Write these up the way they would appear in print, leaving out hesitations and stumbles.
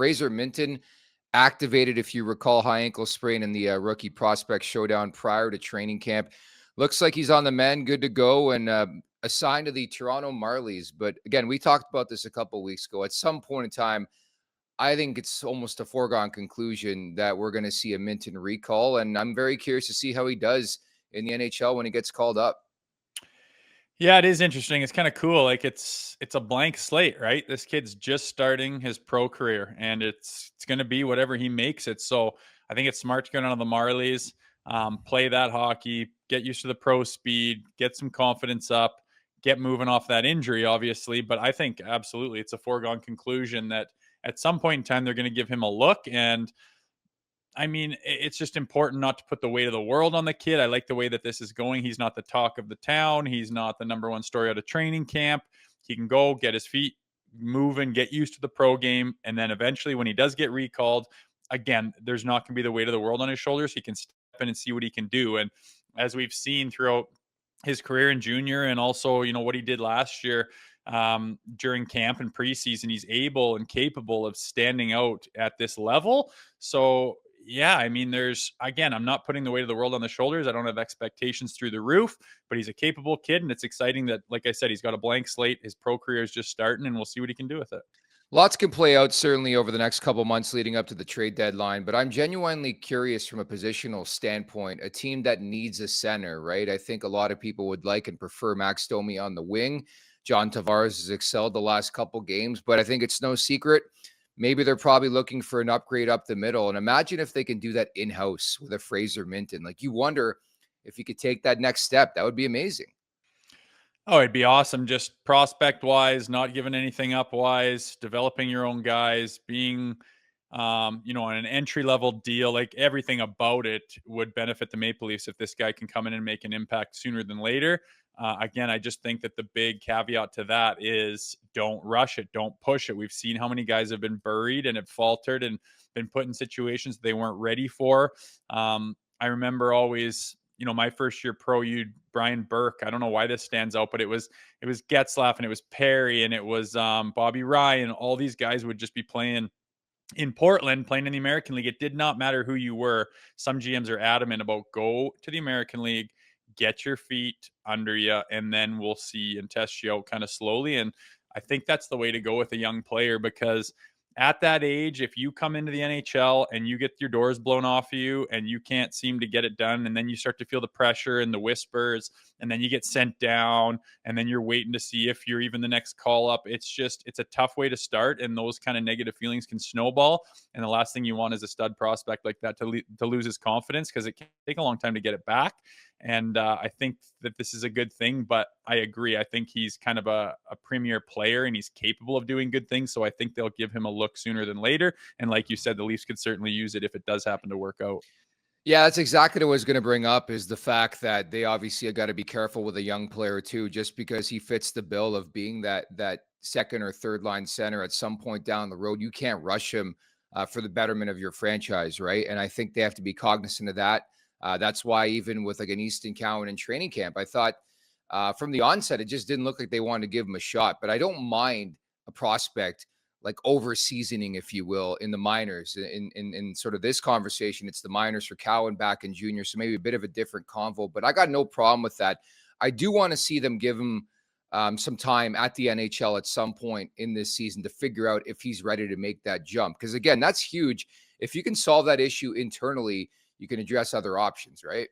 Fraser Minten activated, if you recall, high ankle sprain in the rookie prospect showdown prior to training camp. Looks like he's on the mend, good to go, and assigned to the Toronto Marlies. But again, we talked about this a couple of weeks ago. At some point in time, I think it's almost a foregone conclusion that we're going to see a Minten recall, and I'm very curious to see how he does in the NHL when he gets called up. Yeah, it is interesting. It's kind of cool. Like it's a blank slate, right? This kid's just starting his pro career, and it's going to be whatever he makes it. So I think it's smart to go down to the Marlies, play that hockey, get used to the pro speed, get some confidence up, get moving off that injury, obviously. But I think absolutely it's a foregone conclusion that at some point in time they're going to give him a look. And I mean, it's just important not to put the weight of the world on the kid. I like the way that this is going. He's not the talk of the town. He's not the number one story out of training camp. He can go get his feet moving, get used to the pro game. And then eventually when he does get recalled, again, there's not going to be the weight of the world on his shoulders. He can step in and see what he can do. And as we've seen throughout his career in junior and also, what he did last year, during camp and preseason, he's able and capable of standing out at this level. So yeah, I mean, I'm not putting the weight of the world on the shoulders. I don't have expectations through the roof, but he's a capable kid. And it's exciting that, like I said, he's got a blank slate. His pro career is just starting, and we'll see what he can do with it. Lots can play out certainly over the next couple months leading up to the trade deadline, but I'm genuinely curious from a positional standpoint, a team that needs a center, right? I think a lot of people would like and prefer Max Domi on the wing. John Tavares has excelled the last couple games, but I think it's no secret. Maybe they're probably looking for an upgrade up the middle. And imagine if they can do that in-house with a Fraser Minten. Like, you wonder if you could take that next step. That would be amazing. Oh, it'd be awesome. Just prospect-wise, not giving anything up-wise, developing your own guys, being, on an entry-level deal. Like, everything about it would benefit the Maple Leafs if this guy can come in and make an impact sooner than later. Again, I just think that the big caveat to that is don't rush it. Don't push it. We've seen how many guys have been buried and have faltered and been put in situations they weren't ready for. I remember always, my first year pro, Brian Burke. I don't know why this stands out, but it was Getzlaff and it was Perry and it was Bobby Ryan. All these guys would just be playing in Portland, playing in the American League. It did not matter who you were. Some GMs are adamant about go to the American League, get your feet under you, and then we'll see and test you out kind of slowly. And I think that's the way to go with a young player, because at that age, if you come into the NHL and you get your doors blown off of you and you can't seem to get it done, and then you start to feel the pressure and the whispers, and then you get sent down, and then you're waiting to see if you're even the next call up. It's a tough way to start, and those kind of negative feelings can snowball. And the last thing you want is a stud prospect like that to lose his confidence, because it can take a long time to get it back. And I think that this is a good thing, but I agree. I think he's kind of a premier player and he's capable of doing good things. So I think they'll give him a look sooner than later. And like you said, the Leafs could certainly use it if it does happen to work out. Yeah, that's exactly what I was going to bring up, is the fact that they obviously have got to be careful with a young player too, just because he fits the bill of being that second or third line center at some point down the road. You can't rush him for the betterment of your franchise, right? And I think they have to be cognizant of that. That's why even with like an Easton Cowan in training camp, I thought from the onset, it just didn't look like they wanted to give him a shot. But I don't mind a prospect like over seasoning, if you will, in the minors. In sort of this conversation, it's the minors for Cowan back in junior, so maybe a bit of a different convo, but I got no problem with that. I do want to see them give him some time at the NHL at some point in this season to figure out if he's ready to make that jump. Because again, that's huge. If you can solve that issue internally, you can address other options, right?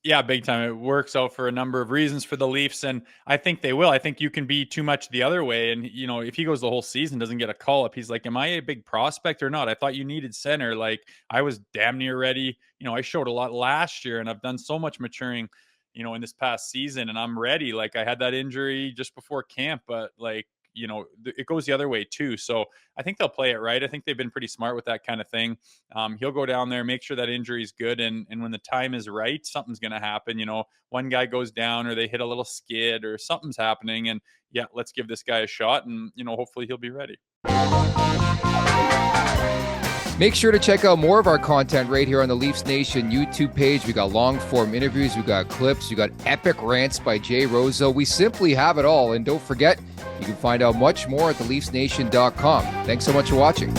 Yeah, big time. It works out for a number of reasons for the Leafs, and I think they will. I think you can be too much the other way. And, if he goes the whole season, doesn't get a call up, he's like, am I a big prospect or not? I thought you needed center. Like, I was damn near ready. I showed a lot last year, and I've done so much maturing, in this past season, and I'm ready. Like, I had that injury just before camp, but like, it goes the other way too. So I think they'll play it right. I think they've been pretty smart with that kind of thing. He'll go down there, make sure that injury is good. And when the time is right, something's going to happen. One guy goes down or they hit a little skid or something's happening. And yeah, let's give this guy a shot and, hopefully he'll be ready. Make sure to check out more of our content right here on the Leafs Nation YouTube page. We got long form interviews, we got clips, we got epic rants by Jay Rosehill. We simply have it all. And don't forget, you can find out much more at theleafsnation.com. Thanks so much for watching.